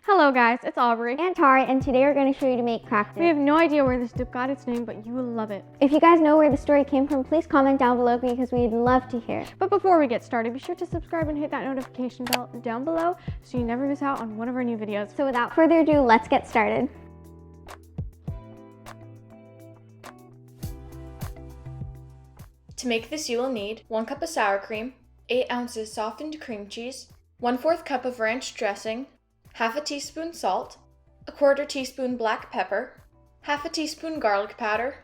Hello guys, it's Aubrey and Tari, and today we're going to show you to make crackers. We have no idea where this dip got its name, but you will love it. If you guys know where the story came from, please comment down below because we'd love to hear it. But before we get started, be sure to subscribe and hit that notification bell down below so you never miss out on one of our new videos. So without further ado, let's get started. To make this, you will need 1 cup of sour cream, 8 ounces softened cream cheese, 1/4 cup of ranch dressing, half a teaspoon salt, 1/4 teaspoon black pepper, half a teaspoon garlic powder,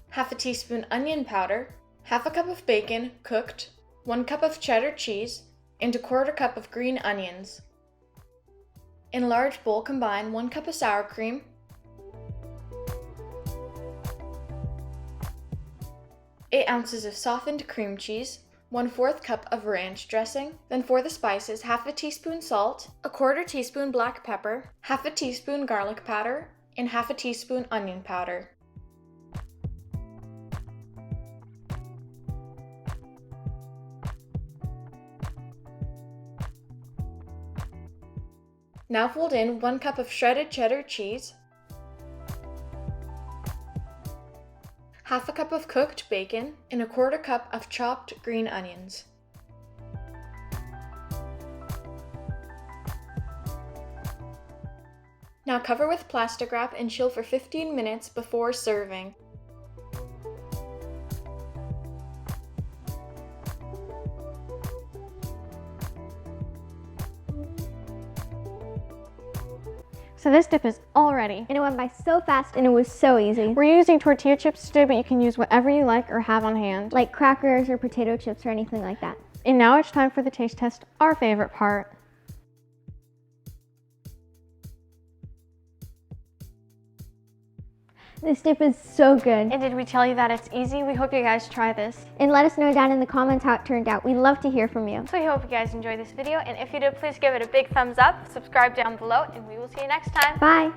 half a teaspoon onion powder, half a cup of bacon cooked, 1 cup of cheddar cheese, and 1/4 cup of green onions. In a large bowl, combine 1 cup of sour cream, 8 ounces of softened cream cheese, 1/4 cup of ranch dressing. Then for the spices, half a teaspoon salt, 1/4 teaspoon black pepper, half a teaspoon garlic powder, and half a teaspoon onion powder. Now fold in 1 cup of shredded cheddar cheese, half a cup of cooked bacon, and 1/4 cup of chopped green onions. Now cover with plastic wrap and chill for 15 minutes before serving. So this dip is all ready. And it went by so fast and it was so easy. We're using tortilla chips today, but you can use whatever you like or have on hand. Like crackers or potato chips or anything like that. And now it's time for the taste test, our favorite part. This dip is so good. And did we tell you that it's easy? We hope you guys try this. And let us know down in the comments how it turned out. We love to hear from you. So we hope you guys enjoyed this video, and if you did, please give it a big thumbs up, subscribe down below, and we will see you next time. Bye.